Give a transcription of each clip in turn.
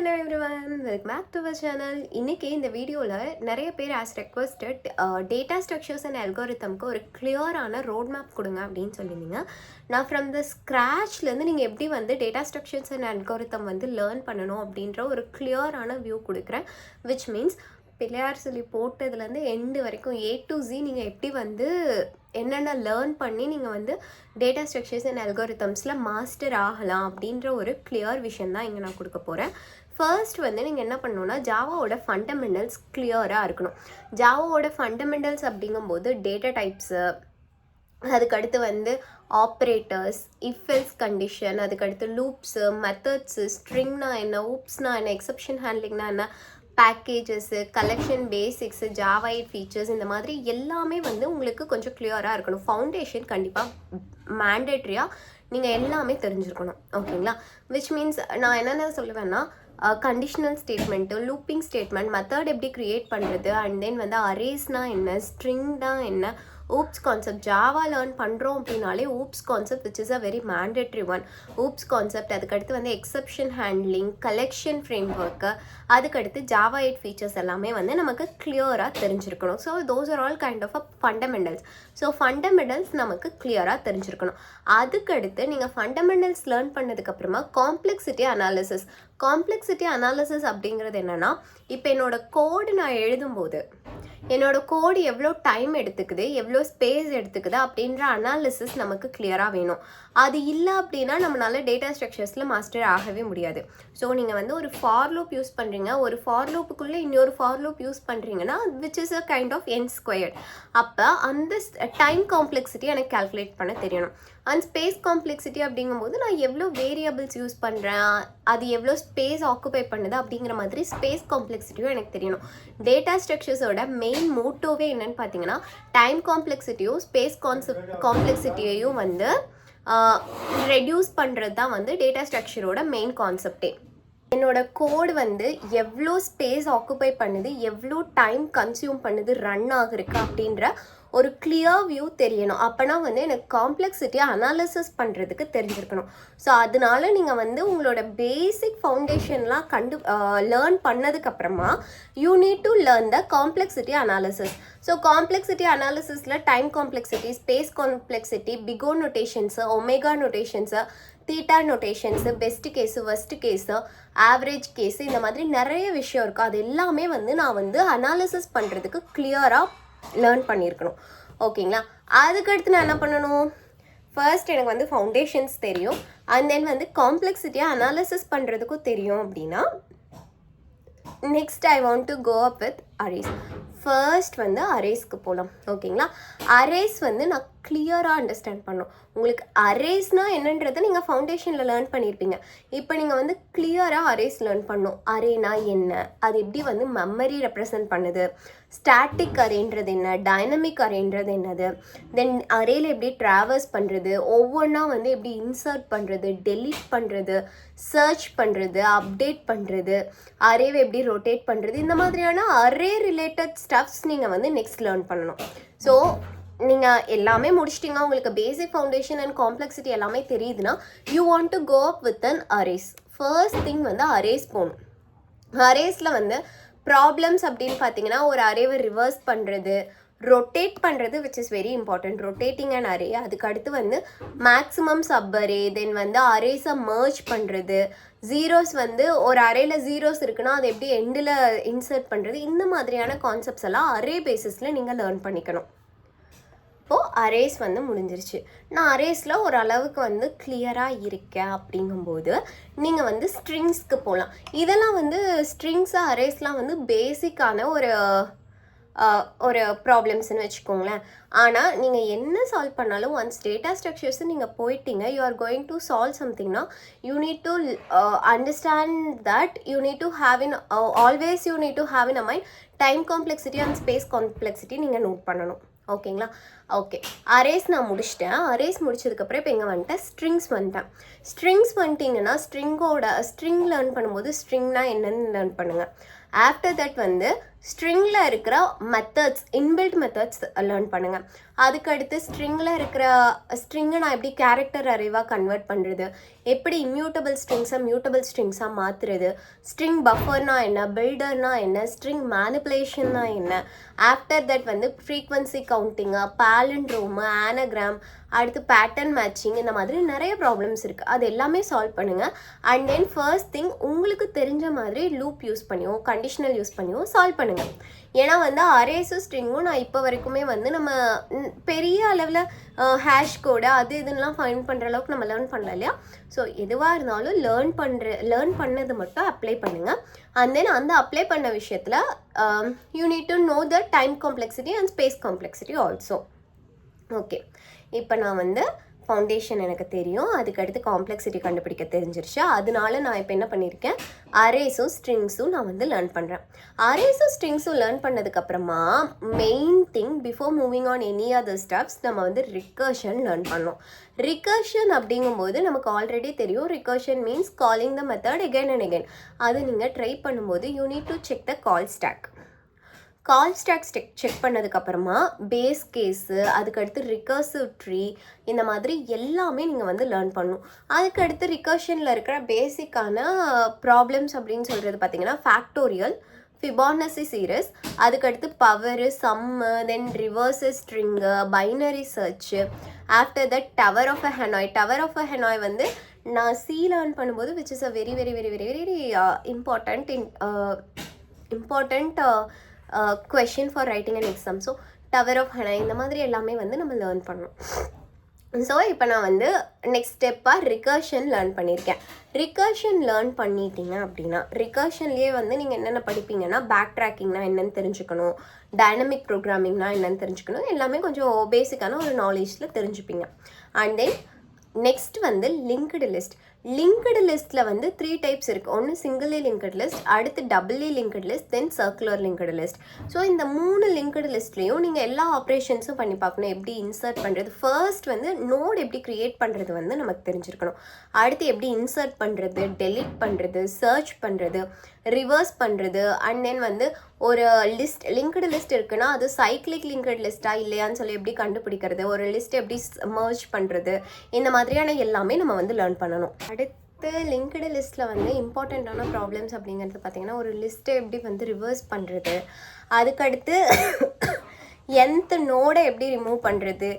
hello everyone, welcome back to our channel. இன்னைக்கு இந்த வீடியோவில் நிறைய பேர் as requested data structures and algorithmக்கு ஒரு கிளியரான ரோட் மேப் கொடுங்க அப்படின்னு சொல்லியிருந்தீங்க. நான் ஃப்ரம் த ஸ்க்ராட்ச்லேருந்து நீங்கள் எப்படி வந்து டேட்டா ஸ்ட்ரக்சர்ஸ் அண்ட் அல்காரிதம் வந்து லேர்ன் பண்ணணும் அப்படின்ற ஒரு கிளியரான வியூ கொடுக்குறேன். விச் மீன்ஸ் பிள்ளையார் சொல்லி போட்டதுலேருந்து எண்டு வரைக்கும் A to Z நீங்கள் எப்படி வந்து என்னென்ன லேர்ன் பண்ணி நீங்கள் வந்து டேட்டா ஸ்ட்ரக்சர்ஸ் அண்ட் அல்காரிதம்ஸில் மாஸ்டர் ஆகலாம் அப்படின்ற ஒரு கிளியர் விஷயம் தான் இங்கே நான் கொடுக்க போகிறேன். ஃபர்ஸ்ட் வந்து நீங்கள் என்ன பண்ணணுன்னா ஜாவாவோட ஃபண்டமெண்டல்ஸ் கிளியராக இருக்கணும். ஜாவாவோட ஃபண்டமெண்டல்ஸ் அப்படிங்கும்போது டேட்டா டைப்ஸு, அதுக்கடுத்து வந்து ஆப்ரேட்டர்ஸ், இஃப் எல்ஸ் கண்டிஷன், அதுக்கடுத்து லூப்ஸு, மெத்தட்ஸு, ஸ்ட்ரிங்னா என்ன, ஊப்ஸ்னா என்ன, எக்ஸப்ஷன் ஹேண்ட்லிங்னா என்ன, பேக்கேஜஸ்ஸு, கலெக்ஷன் பேசிக்ஸு, ஜாவா ஃபீச்சர்ஸ், இந்த மாதிரி எல்லாமே வந்து உங்களுக்கு கொஞ்சம் கிளியராக இருக்கணும். ஃபவுண்டேஷன் கண்டிப்பாக மேண்டேட்ரியாக நீங்கள் எல்லாமே தெரிஞ்சுருக்கணும். ஓகேங்களா? விச் மீன்ஸ் நான் என்னென்ன சொல்லுவேன்னா conditional statement, looping statement, method எப்படி க்ரியேட் பண்ணுறது, அண்ட் தென் வந்து அரேஸ்னால் என்ன, ஸ்ட்ரிங்னா என்ன, ஊப்ஸ் கான்செப்ட். ஜாவா லேர்ன் பண்ணுறோம் அப்படின்னாலே OOPS concept which is a very mandatory one. OOPS concept, அதுக்கடுத்து வந்து exception handling, collection framework, அதுக்கடுத்து ஜாவா ஃபீச்சர்ஸ் எல்லாமே வந்து நமக்கு கிளியராக தெரிஞ்சிருக்கணும். So those are all kind of a fundamentals. So fundamentals நமக்கு கிளியராக தெரிஞ்சிருக்கணும். அதுக்கடுத்து நீங்கள் ஃபண்டமெண்டல்ஸ் லேர்ன் பண்ணதுக்கப்புறமா காம்ப்ளெக்சிட்டி அனாலிசிஸ். காம்ப்ளெக்சிட்டி அனாலிசிஸ் அப்படிங்கிறது என்னென்னா, இப்போ என்னோடய கோடு நான் எழுதும்போது என்னோடய கோடு எவ்வளோ டைம் எடுத்துக்குது, எவ்வளோ ஸ்பேஸ் எடுத்துக்குது அப்படின்ற அனாலிசிஸ் நமக்கு கிளியராக வேணும். அது இல்லை அப்படின்னா நம்மளால் டேட்டா ஸ்ட்ரக்சர்ஸில் மாஸ்டர் ஆகவே முடியாது. ஸோ நீங்கள் வந்து ஒரு ஃபார் லூப் யூஸ் பண்ணுறீங்க, ஒரு ஃபார் லூப்புக்குள்ளே இன்னொரு ஃபார் லூப் யூஸ் பண்ணுறீங்கன்னா which is a kind of n squared. அப்போ அந்த டைம் காம்ப்ளெக்சிட்டி எனக்கு கால்குலேட் பண்ண தெரியணும். அண்ட் ஸ்பேஸ் காம்ப்ளெக்சிட்டி அப்படிங்கும்போது நான் எவ்வளோ வேரியபிள்ஸ் யூஸ் பண்ணுறேன், அது எவ்வளோ ஸ்பேஸ் ஆக்குபை பண்ணுது அப்படிங்கிற மாதிரி ஸ்பேஸ் காம்ப்ளெக்சிட்டியும் எனக்கு தெரியணும். டேட்டா ஸ்ட்ரக்சர்ஸோட மெயின் மோட்டோவே என்னன்னு பார்த்தீங்கன்னா டைம் காம்ப்ளெக்சிட்டியும் ஸ்பேஸ் காம்ப்ளெக்சிட்டியையும் வந்து ரெடியூஸ் பண்ணுறது தான் வந்து டேட்டா ஸ்ட்ரக்சரோட மெயின் கான்செப்டே. என்னோட கோடு வந்து எவ்வளோ ஸ்பேஸ் ஆக்குபை பண்ணுது, எவ்வளோ டைம் கன்சியூம் பண்ணுது, ரன் ஆகுருக்கு அப்படின்ற ஒரு கிளியர் வியூ தெரியணும். அப்போனா வந்து எனக்கு காம்ப்ளெக்சிட்டியை அனாலிசிஸ் பண்ணுறதுக்கு தெரிஞ்சிருக்கணும். ஸோ அதனால நீங்கள் வந்து உங்களோட பேசிக் ஃபவுண்டேஷன்லாம் லேர்ன் பண்ணதுக்கப்புறமா you need to learn the complexity analysis. So complexity அனாலிசிஸில் time complexity, space complexity, big O notations, omega notations, theta notations, best case, worst case, average case, இந்த மாதிரி நிறைய விஷயம் இருக்குது. அது எல்லாமே வந்து நான் வந்து அனாலிசிஸ் பண்ணுறதுக்கு கிளியராக லேர்ன் பண்ணியிருக்கணும். ஓகேங்களா? அதுக்கடுத்து நான் என்ன பண்ணணும், ஃபர்ஸ்ட் எனக்கு வந்து ஃபவுண்டேஷன்ஸ் தெரியும், அண்ட் தென் வந்து காம்ப்ளெக்சிட்டியை அனாலிசிஸ் பண்ணுறதுக்கும் தெரியும். அப்படின்னா next I want to go up with arrays. First வந்து அரேஸ்க்கு போகலாம். ஓகேங்களா? அரேஸ் வந்து நான் கிளியராக அண்டர்ஸ்டாண்ட் பண்ணணும். உங்களுக்கு அரேஸ்னால் என்னன்றதை நீங்கள் ஃபவுண்டேஷனில் லேர்ன் பண்ணியிருப்பீங்க. இப்போ நீங்கள் வந்து கிளியராக அரேஸ் லேர்ன் பண்ணணும். அரேனா என்ன, அது எப்படி வந்து மெமரி ரெப்ரசன்ட் பண்ணுது, ஸ்டாட்டிக் அரேன்றது என்ன, டைனமிக் அரேன்றது என்னது, தென் அரேல எப்படி ட்ராவர்ஸ் பண்ணுறது, ஒவ்வொன்றா வந்து எப்படி இன்சர்ட் பண்ணுறது, டெலீட் பண்ணுறது, சர்ச் பண்ணுறது, அப்டேட் பண்ணுறது, அரேவை எப்படி ரொட்டேட் பண்ணுறது, இந்த மாதிரியான அரே ரிலேட்டட் ஸ்டப்ஸ் நீங்கள் வந்து நெக்ஸ்ட் லேர்ன் பண்ணணும். ஸோ நீங்கள் எல்லாமே முடிச்சிட்டிங்க, உங்களுக்கு பேசிக் ஃபவுண்டேஷன் அண்ட் காம்ப்ளெக்சிட்டி எல்லாமே தெரியுதுன்னா you want to go up with an arrays. First thing வந்து அரேஸ் போகணும். அரேஸில் வந்து ப்ராப்ளம்ஸ் அப்படின்னு பார்த்தீங்கன்னா ஒரு அரேவை ரிவர்ஸ் பண்ணுறது, ரொட்டேட் பண்ணுறது which is very important, rotating and array. அதுக்கு அடுத்து வந்து மேக்ஸிமம் சப் அரே, தென் வந்து அரேஸை மர்ஜ் பண்ணுறது, ஜீரோஸ் வந்து ஒரு அரேயில் ஜீரோஸ் இருக்குன்னா அதை எப்படி எண்டில் இன்சர்ட் பண்ணுறது, இந்த மாதிரியான கான்செப்ட்ஸ் எல்லாம் அரே பேசிஸில் நீங்கள் லேர்ன் பண்ணிக்கணும். இப்போது அரேஸ் வந்து முடிஞ்சிருச்சு. நான் அரேஸில் ஒரு அளவுக்கு வந்து கிளியராக இருக்கேன் அப்படிங்கும்போது நீங்கள் வந்து ஸ்ட்ரிங்ஸ்க்கு போகலாம். இதெல்லாம் வந்து ஸ்ட்ரிங்ஸு அரேஸ்லாம் வந்து பேசிக்கான ஒரு ப்ராப்ளம்ஸ்னு வச்சுக்கோங்களேன். ஆனால் நீங்கள் என்ன சால்வ் பண்ணாலும் ஒன்ஸ் டேட்டா ஸ்ட்ரக்சர்ஸ் நீங்கள் போயிட்டீங்க, you are going to solve சம்திங்னா you need to understand that you need to have in always you need to have in a mind time complexity and space complexity நீங்கள் note பண்ணணும். ஓகேங்களா? Okay, arrays நான் முடிச்சிட்டேன். Arrays முடிச்சதுக்கப்புறம் இப்போ இங்கே வந்துட்டேன், ஸ்ட்ரிங்ஸ் வந்துட்டேன். ஸ்ட்ரிங்ஸ் வந்துட்டிங்கன்னா ஸ்ட்ரிங் லேர்ன் பண்ணும்போது ஸ்ட்ரிங்னா என்னன்னு லேர்ன் பண்ணுங்கள். ஆஃப்டர் தட் வந்து ஸ்ட்ரிங்கில் இருக்கிற மெத்தட்ஸ், இன்பில்ட் மெத்தட்ஸ் லேர்ன் பண்ணுங்கள். அதுக்கடுத்து ஸ்ட்ரிங்கில் இருக்கிற ஸ்ட்ரிங்கை நான் எப்படி கேரக்டர் அரேவாக கன்வெர்ட் பண்ணுறது, எப்படி இம்யூட்டபிள் ஸ்ட்ரிங்ஸை மியூட்டபிள் ஸ்ட்ரிங்ஸாக மாற்றுறது, ஸ்ட்ரிங் பஃபர்னா என்ன, பில்டர்னா என்ன, ஸ்ட்ரிங் மேனிப்புலேஷன்னா என்ன, ஆஃப்டர் தட் வந்து ஃப்ரீக்வன்சி கவுண்டிங்கு, பாலண்ட்ரோமு, ஆனகிராம், அடுத்து பேட்டர்ன் மேட்சிங், இந்த மாதிரி நிறைய ப்ராப்ளம்ஸ் இருக்குது. அது எல்லாமே சால்வ் பண்ணுங்கள். அண்ட் தென் ஃபர்ஸ்ட் திங் உங்களுக்கு தெரிஞ்ச மாதிரி லூப் யூஸ் பண்ணியோ கண்டிஷனல் யூஸ் பண்ணியோ சால்வ் பண்ணுங்கள். ஏன்னா வந்து அரேஸும் ஸ்ட்ரிங்கும் நான் இப்போ வரைக்குமே வந்து நம்ம பெரிய அளவில் ஹேஷ் கோடு அது இதுலாம் ஃபைண்ட் பண்ணுற அளவுக்கு நம்ம லேர்ன் பண்ணல இல்லையா. ஸோ எதுவாக இருந்தாலும் லேர்ன் பண்ணது மட்டும் அப்ளை பண்ணுங்கள். அண்ட் தென் அந்த அப்ளை பண்ண விஷயத்தில் you need to know the time complexity and space complexity also. Okay, இப்போ நான் வந்து ஃபவுண்டேஷன் எனக்கு தெரியும், அதுக்கடுத்து காம்ப்ளெக்சிட்டி கண்டுபிடிக்க தெரிஞ்சிருச்சு. அதனால நான் இப்போ என்ன பண்ணியிருக்கேன், அரேஸும் ஸ்ட்ரிங்ஸும் நான் வந்து லேர்ன் பண்ணுறேன். அரேஸும் ஸ்ட்ரிங்ஸும் லேர்ன் பண்ணதுக்கப்புறமா main thing before moving on any other steps நம்ம வந்து ரிகர்ஷன் லேர்ன் பண்ணோம். ரிகர்ஷன் அப்படிங்கும்போது நமக்கு ஆல்ரெடி தெரியும், recursion means calling the method again and again. அது நீங்கள் ட்ரை பண்ணும்போது you need to check the call stack. Call stack check பண்ணதுக்கப்புறமா பேஸ் கேஸு, அதுக்கடுத்து ரிகர்சிவ் ட்ரீ, இந்த மாதிரி எல்லாமே நீங்கள் வந்து லேர்ன் பண்ணணும். அதுக்கடுத்து ரிகர்ஷனில் இருக்கிற பேசிக்கான ப்ராப்ளம்ஸ் அப்படின்னு சொல்கிறது பார்த்தீங்கன்னா ஃபேக்டோரியல், ஃபிபானசி சீரீஸ், அதுக்கடுத்து power, sum, then reverse string, binary search, after that tower of a Hanoi. Tower of a Hanoi வந்து நான் லேர்ன் பண்ணும்போது which is a very very very very very important question for writing an exam. So tower of Hanoi இந்த மாதிரி எல்லாமே வந்து நம்ம learn பண்ணணும். So இப்போ நான் வந்து நெக்ஸ்ட் ஸ்டெப்பாக ரிகர்ஷன் லேர்ன் பண்ணியிருக்கேன். ரிகர்ஷன் லேர்ன் பண்ணிட்டீங்க அப்படின்னா ரிகர்ஷன்லேயே வந்து நீங்கள் என்னென்ன படிப்பீங்கன்னா பேக் ட்ராக்கிங்னா என்னென்னு தெரிஞ்சுக்கணும், டைனமிக் ப்ரோக்ராமிங்னா என்னென்னு தெரிஞ்சுக்கணும், எல்லாமே கொஞ்சம் பேசிக்கான ஒரு நாலேஜில் தெரிஞ்சுப்பீங்க. அண்ட் தென் நெக்ஸ்ட் வந்து லிங்க்டு லிஸ்ட். லிங்க்டு லிஸ்ட்டில் வந்து 3 டைப்ஸ் இருக்குது. ஒன்று சிங்கிள்லி லிங்க்டு லிஸ்ட், அடுத்து டபுள்லி லிங்க்டு லிஸ்ட், தென் சர்க்குலர் லிங்க்டு லிஸ்ட். ஸோ இந்த 3 லிங்க்டு லிஸ்ட்லேயும் நீங்கள் எல்லா ஆப்ரேஷன்ஸும் பண்ணி பார்க்கணும். எப்படி இன்சர்ட் பண்ணுறது, ஃபர்ஸ்ட் வந்து நோட் எப்படி க்ரியேட் பண்ணுறது வந்து நமக்கு தெரிஞ்சிருக்கணும். அடுத்து எப்படி இன்சர்ட் பண்ணுறது, டெலிட் பண்ணுறது, சர்ச் பண்ணுறது, ரிவர்ஸ் பண்ணுறது, அண்ட் தென் வந்து ஒரு லிஸ்ட் லிங்க்டு லிஸ்ட் இருக்குன்னா அது சைக்ளிக் லிங்க்டு லிஸ்ட்டா இல்லையான்னு சொல்லி எப்படி கண்டுபிடிக்கிறது, ஒரு லிஸ்ட் எப்படி மர்ஜ் பண்ணுறது, இந்த மாதிரியான எல்லாமே நம்ம வந்து லேர்ன் பண்ணணும். அடுத்து லிங்க்டு லிஸ்ட்டில் வந்து இம்பார்ட்டண்ட்டான ப்ராப்ளம்ஸ் அப்படிங்கிறது பார்த்திங்கன்னா ஒரு லிஸ்ட்டை எப்படி வந்து ரிவர்ஸ் பண்ணுறது, அதுக்கடுத்து nth நோடை எப்படி ரிமூவ் பண்ணுறது,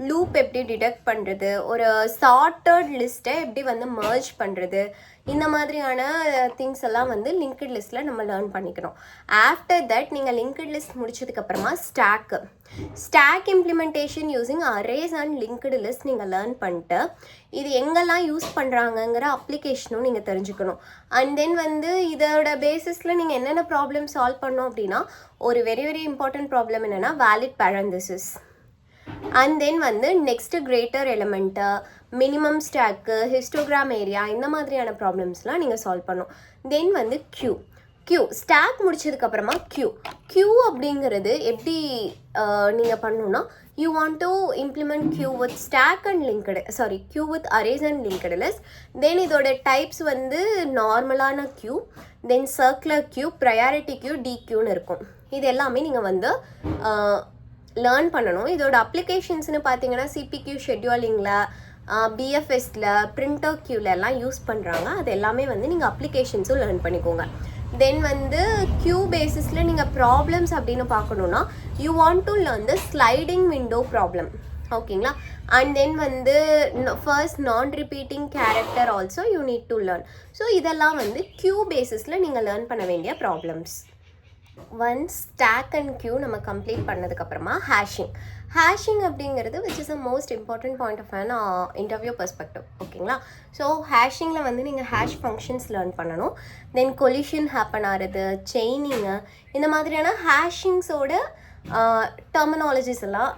லூப் எப்படி டிடெக்ட் பண்ணுறது, ஒரு சார்ட்டட் லிஸ்ட்டை எப்படி வந்து மர்ஜ் பண்ணுறது, இந்த மாதிரியான திங்ஸ் எல்லாம் வந்து லிங்க்டு லிஸ்ட்டில் நம்ம லேர்ன் பண்ணிக்கணும். ஆஃப்டர் தட் நீங்கள் லிங்க்டு லிஸ்ட் முடிச்சதுக்கப்புறமா stack implementation using arrays and linked list நீங்கள் லேர்ன் பண்ணிட்டு இது எங்கெல்லாம் யூஸ் பண்ணுறாங்கங்கிற அப்ளிகேஷனும் நீங்கள் தெரிஞ்சுக்கணும். அண்ட் தென் வந்து இதோட பேசிஸில் நீங்கள் என்னென்ன ப்ராப்ளம் சால்வ் பண்ணோம் அப்படின்னா ஒரு வெரி வெரி இம்பார்ட்டன்ட் ப்ராப்ளம் என்னென்னா வேலிட் பேரந்தசிஸ், அண்ட் தென் வந்து next greater element, minimum stock, histogram area, இந்த மாதிரியான ப்ராப்ளம்ஸ்லாம் நீங்கள் சால்வ் பண்ணணும். தென் வந்து கியூ ஸ்டாக் முடிச்சதுக்கப்புறமா கியூ அப்படிங்கிறது எப்படி நீங்கள் பண்ணணுன்னா you want to implement queue with stack and queue with arrays and linked list. Then இதோட டைப்ஸ் வந்து நார்மலான queue, then circular queue, priority queue, டிக்யூன்னு இருக்கும். இது எல்லாமே நீங்கள் வந்து லேர்ன் பண்ணணும். இதோட அப்ளிகேஷன்ஸ்னு பார்த்தீங்கன்னா சிபிக்யூ ஷெட்யூலிங்கில், பிஎஃப்எஸில், பிரிண்டர் கியூவில் எல்லாம் யூஸ் பண்ணுறாங்க. அது எல்லாமே வந்து நீங்கள் அப்ளிகேஷன்ஸும் லேர்ன் பண்ணிக்கோங்க. தென் வந்து கியூ பேசிஸில் நீங்கள் ப்ராப்ளம்ஸ் அப்படின்னு பார்க்கணுன்னா you want to learn the sliding window problem, ஓகேங்களா. அண்ட் தென் வந்து first non repeating character also you need to learn. ஸோ இதெல்லாம் வந்து கியூ பேசிஸில் நீங்கள் லேர்ன் பண்ண வேண்டிய problems. Once stack and queue நம்ம கம்ப்ளீட் பண்ணதுக்கப்புறமா ஹேஷிங் அப்படிங்கிறது which is a most important point of an interview perspective, ஓகேங்களா. ஸோ ஹேஷிங்கில் வந்து நீங்கள் ஹேஷ் ஃபங்க்ஷன்ஸ் லேர்ன் பண்ணணும். தென் கொலிஷன் ஹேப்பன் ஆகிறது, செயினிங்கு, இந்த மாதிரியான ஹேஷிங்ஸோட டெர்மினாலஜிஸ் எல்லாம்,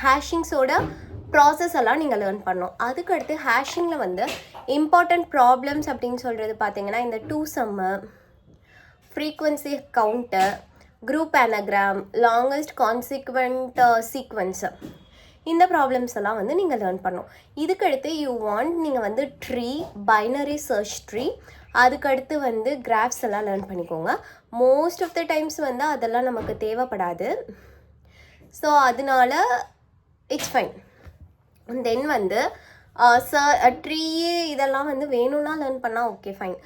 ஹேஷிங்ஸோட ப்ராசஸ் எல்லாம் நீங்கள் லேர்ன் பண்ணணும். அதுக்கடுத்து ஹேஷிங்கில் வந்து இம்பார்ட்டன்ட் ப்ராப்ளம்ஸ் அப்படின்னு சொல்கிறது பார்த்தீங்கன்னா இந்த 2 சம்மு, frequency counter, group anagram, longest consequent sequence, இந்த ப்ராப்ளம்ஸ் எல்லாம் வந்து நீங்கள் லேர்ன் பண்ணணும். இதுக்கடுத்து நீங்கள் வந்து ட்ரீ, பைனரி சர்ச் ட்ரீ, அதுக்கடுத்து வந்து கிராஃப்ஸ் எல்லாம் லேர்ன் பண்ணிக்கோங்க. மோஸ்ட் ஆஃப் த டைம்ஸ் வந்து அதெல்லாம் நமக்கு தேவைப்படாது. ஸோ அதனால இட்ஸ் ஃபைன். தென் வந்து ட்ரீ இதெல்லாம் வந்து வேணும்னா லேர்ன் பண்ணால் ஓகே ஃபைன்.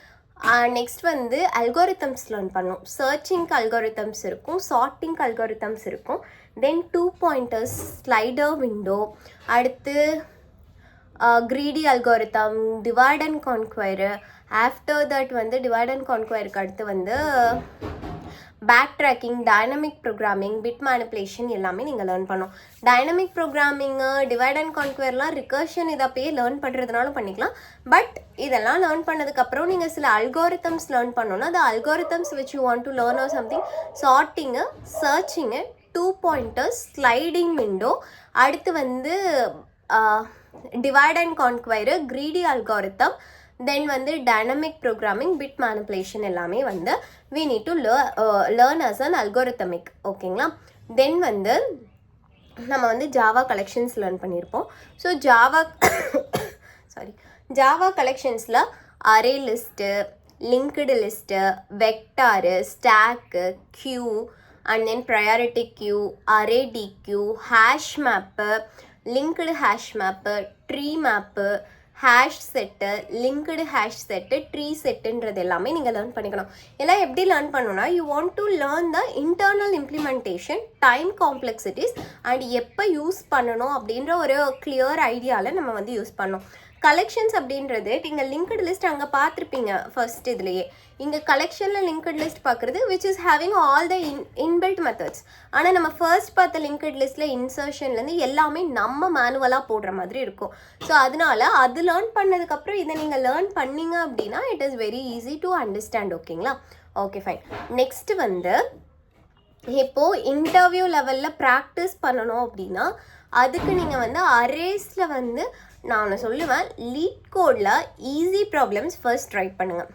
நெக்ஸ்ட் வந்து அல்காரிதம்ஸ் லேர்ன் பண்ணோம். சர்ச்சிங்க்கு அல்காரிதம்ஸ் இருக்கும், சார்ட்டிங் அல்காரிதம்ஸ் இருக்கும். தென் 2 pointers, ஸ்லைடர் விண்டோ, அடுத்து greedy algorithm, divide and conquer. After that வந்து divide and conquerக்கு அடுத்து வந்து backtracking, dynamic programming, bit manipulation எல்லாமே நீங்கள் லேர்ன் பண்ணோம். டைனமிக் ப்ரோக்ராமிங்கு, டிவைட் அண்ட் கான்குவர்லாம் ரிகர்ஷன் இதை அப்பயே லேர்ன் பண்ணுறதுனாலும் பண்ணிக்கலாம். பட் இதெல்லாம் லேர்ன் பண்ணதுக்கப்புறம் நீங்கள் சில அல்காரிதம்ஸ் லேர்ன் பண்ணோன்னா அந்த algorithms which you want to learn are something, sorting, searching, 2 pointers, sliding window, அடுத்து வந்து divide and conquer, greedy algorithm, then வந்து டைனமிக் ப்ரோக்ராமிங், பிட் மேனிப்புலேஷன் எல்லாமே வந்து we need to learn as an algorithmic. ஓகேங்களா? தென் வந்து நம்ம வந்து ஜாவா கலெக்ஷன்ஸ் லேர்ன் பண்ணியிருப்போம். ஸோ ஜாவா கலெக்ஷன்ஸில் array list, linked list, vector, stack, queue, and then priority queue, array deque, hash map, linked hash map, tree map, hash set, linked hash set, tree செட்டுன்றது எல்லாமே நீங்கள் learn பண்ணிக்கணும். எல்லாம் எப்படி learn பண்ணணும்னா, you want to learn the internal implementation, time complexities and எப்போ use பண்ணணும் அப்படின்ற ஒரு கிளியர் ஐடியாவில் நம்ம வந்து யூஸ் பண்ணோம். கலெக்ஷன்ஸ் அப்படின்றது நீங்கள் லிங்க்டு லிஸ்ட் அங்கே பார்த்துருப்பீங்க ஃபர்ஸ்ட் இதுலேயே. இங்கே கலெக்ஷனில் லிங்க்டு லிஸ்ட் பார்க்குறது which is having all the inbuilt methods. ஆனால் நம்ம ஃபர்ஸ்ட் பார்த்த லிங்க்டு லிஸ்ட்டில் இன்சர்ஷன்லேருந்து எல்லாமே நம்ம மேனுவலாக போடுற மாதிரி இருக்கும். ஸோ அதனால அது லேர்ன் பண்ணதுக்கப்புறம் இதை நீங்கள் லேர்ன் பண்ணீங்க அப்படின்னா it is very easy to understand. ஓகேங்களா? Okay fine. நெக்ஸ்ட்டு வந்து இப்போது இன்டர்வியூ லெவலில் ப்ராக்டிஸ் பண்ணணும் அப்படின்னா அதுக்கு நீங்கள் வந்து அரேஸில் வந்து நான் சொல்லுவேன், லீட் கோடில் ஈஸி ப்ராப்ளம்ஸ் ஃபர்ஸ்ட் ட்ரை பண்ணுங்கள்,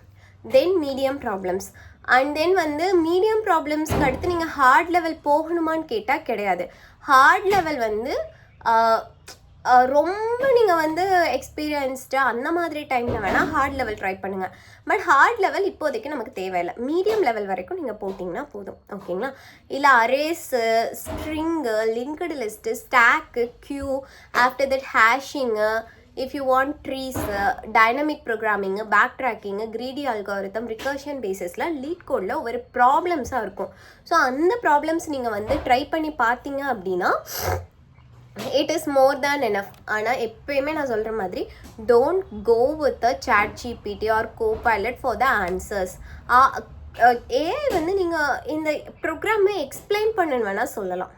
then medium problems, and then வந்து மீடியம் ப்ராப்ளம்ஸ்க்கு அடுத்து நீங்கள் ஹார்ட் லெவல் போகணுமான்னு கேட்டால் கிடையாது. ஹார்ட் லெவல் வந்து ரொம்ப நீங்கள் வந்து எக்ஸ்பீரியன்ஸ்டு அந்த மாதிரி டைமில் வேணால் ஹார்ட் லெவல் ட்ரை பண்ணுங்கள். பட் ஹார்ட் லெவல் இப்போதைக்கு நமக்கு தேவையில்லை. மீடியம் லெவல் வரைக்கும் நீங்கள் போட்டிங்கன்னா போதும். ஓகேங்களா? இல்லை arrays, string, linked list, stack, queue, after that hashing, if you want trees, dynamic programming, backtracking, greedy algorithm, recursion basisல லீட் கோடில் ஒரு ப்ராப்ளம்ஸாக இருக்கும். ஸோ அந்த ப்ராப்ளம்ஸ் நீங்கள் வந்து ட்ரை பண்ணி பார்த்தீங்க அப்படின்னா it is more than enough. ஆனால் எப்பயுமே நான் சொல்கிற மாதிரி don't go with a ChatGPT or Copilot for the answers. AI வந்து நீங்கள் இந்த ப்ரோக்ராமை எக்ஸ்பிளைன் பண்ணுன்னு வேணால் சொல்லலாம்,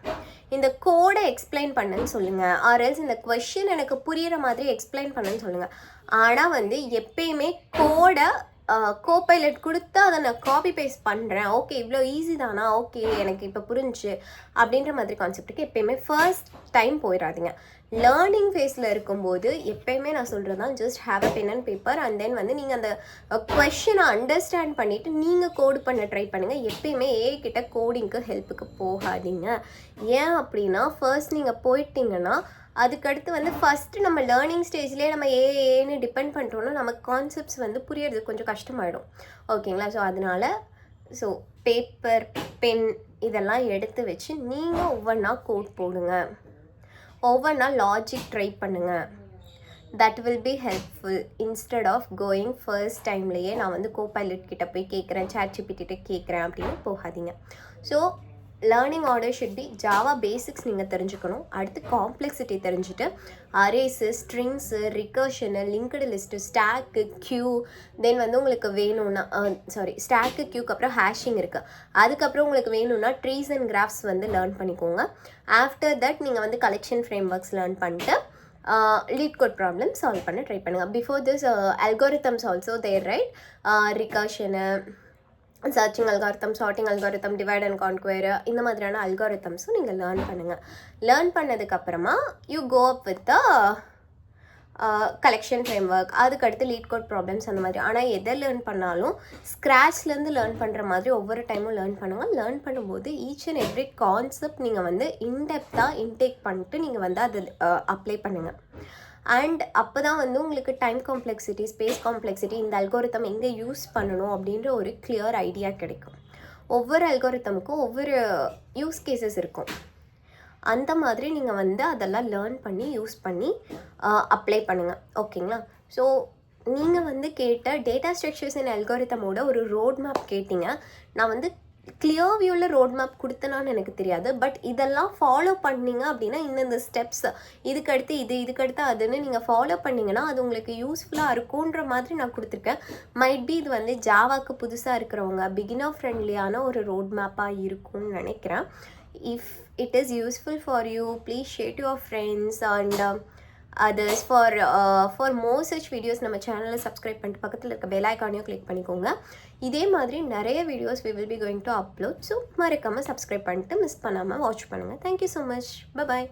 இந்த கோடை எக்ஸ்பிளைன் பண்ணுன்னு சொல்லுங்கள், ஆர்எல்ஸ் இந்த கொஷின் எனக்கு புரிகிற மாதிரி எக்ஸ்பிளைன் பண்ணுன்னு சொல்லுங்கள். ஆனால் வந்து எப்பயுமே கோடை கோபைலட் கொடுத்து அதை நான் காப்பி பேஸ்ட் பண்ணுறேன், ஓகே இவ்வளோ ஈஸி தானா, ஓகே எனக்கு இப்போ புரிஞ்சு அப்படின்ற மாதிரி கான்செப்ட்டுக்கு எப்பயுமே ஃபர்ஸ்ட் டைம் போயிடாதீங்க. லேர்னிங் ஃபேஸில் இருக்கும்போது எப்பயுமே நான் சொல்கிறது தான், just have a pen and paper and then வந்து நீங்கள் அந்த கொஷினை அண்டர்ஸ்டாண்ட் பண்ணிவிட்டு நீங்கள் கோடு பண்ண ட்ரை பண்ணுங்கள். எப்பயுமே கிட்ட கோடிங்க்கு ஹெல்ப்புக்கு போகாதீங்க. ஏன் அப்படின்னா ஃபர்ஸ்ட் நீங்கள் போயிட்டீங்கன்னா அதுக்கடுத்து வந்து ஃபஸ்ட்டு நம்ம லேர்னிங் ஸ்டேஜ்லேயே நம்ம ஏன்னு டிபெண்ட் பண்ணிட்டோன்னா நமக்கு கான்செப்ட்ஸ் வந்து புரியறது கொஞ்சம் கஷ்டமாயிடும். ஓகேங்களா? ஸோ அதனால் பேப்பர், பென் இதெல்லாம் எடுத்து வச்சு நீங்கள் ஒவ்வொன்றா கோட் போடுங்க, ஒவ்வொன்றா லாஜிக் ட்ரை பண்ணுங்கள். That will be helpful. Instead of going first டைம்லேயே நான் வந்து கோபைலட் கிட்ட போய் கேட்குறேன், சாட் ஜிபிடி கேட்குறேன் அப்படின்னு போகாதீங்க. So learning order should be Java basics நீங்கள் தெரிஞ்சுக்கணும். அடுத்து காம்ப்ளெக்சிட்டி தெரிஞ்சுட்டு arrays, strings, recursion, linked list, stack, queue, then வந்து உங்களுக்கு வேணும்னா ஸ்டாக்கு, கியூக்கு அப்புறம் ஹேஷிங் இருக்குது. அதுக்கப்புறம் உங்களுக்கு வேணும்னா ட்ரீஸ் அண்ட் கிராஃப்ஸ் வந்து லேர்ன் பண்ணிக்கோங்க. ஆஃப்டர் தட் நீங்கள் வந்து கலெக்ஷன் ஃப்ரேம் ஒர்க்ஸ் லேர்ன் பண்ணிட்டு லீட் கோட் ப்ராப்ளம் சால்வ் பண்ண ட்ரை பண்ணுங்கள். Before this algorithms also there, right? Recursion, searching algorithm, sorting algorithm, divide and conquer, இந்த மாதிரியான அல்காரிதம்ஸும் நீங்கள் லேர்ன் பண்ணுங்கள். லேர்ன் பண்ணதுக்கப்புறமா you go up with the collection framework, அதுக்கடுத்து லீட் கோட் ப்ராப்ளம்ஸ் அந்த மாதிரி. ஆனால் எதை லேர்ன் பண்ணாலும் ஸ்க்ராட்ச்லேருந்து லேர்ன் பண்ணுற மாதிரி ஒவ்வொரு டைமும் லேர்ன் பண்ணுங்கள். லேர்ன் பண்ணும்போது ஈச் அண்ட் எவ்ரி கான்செப்ட் நீங்கள் வந்து இன்டெப்த்தாக இன்டேக் பண்ணிட்டு நீங்கள் வந்து அது அப்ளை பண்ணுங்கள். அண்ட் அப்போ தான் வந்து உங்களுக்கு டைம் காம்ப்ளெக்சிட்டி, ஸ்பேஸ் காம்ப்ளெக்சிட்டி, இந்த அல்கோரிதம் எங்கே யூஸ் பண்ணணும் அப்படின்ற ஒரு கிளியர் ஐடியா கிடைக்கும். ஒவ்வொரு அல்கோரிதமுக்கும் ஒவ்வொரு யூஸ் கேசஸ் இருக்கும். அந்த மாதிரி நீங்கள் வந்து அதெல்லாம் லேர்ன் பண்ணி யூஸ் பண்ணி அப்ளை பண்ணுங்கள். ஓகேங்களா? ஸோ நீங்கள் வந்து கேட்ட டேட்டா ஸ்ட்ரக்சர்ஸ் அண்ட் அல்கோரிதமோட ஒரு ரோட் மேப் கேட்டிங்க. நான் வந்து கிளியர் வியூவில் ரோட் மேப் கொடுத்தனான்னு எனக்கு தெரியாது. பட் இதெல்லாம் ஃபாலோ பண்ணிங்க அப்படின்னா இந்த ஸ்டெப்ஸ் இதுக்கடுத்து இதுக்கடுத்து அதுன்னு நீங்கள் ஃபாலோ பண்ணிங்கன்னா அது உங்களுக்கு யூஸ்ஃபுல்லாக இருக்குன்ற மாதிரி நான் கொடுத்துருக்கேன். மைட் பி இது வந்து ஜாவாக்கு புதுசாக இருக்கிறவங்க பிகினர் ஃப்ரெண்ட்லியான ஒரு ரோட் மேப்பாக இருக்கும்னு நினைக்கிறேன். If it is useful for you, please share to your friends and others. For more such videos நம்ம சேனலை சப்ஸ்கிரைப் பண்ணிட்டு பக்கத்தில் இருக்க பெல் ஐக்கானையும் கிளிக் பண்ணிக்கோங்க. இதே மாதிரி நிறைய videos we will be going to upload. So மறக்காமல் சப்ஸ்கிரைப் பண்ணிட்டு மிஸ் பண்ணாமல் வாட்ச் பண்ணுங்கள். Thank you so much. Bye bye.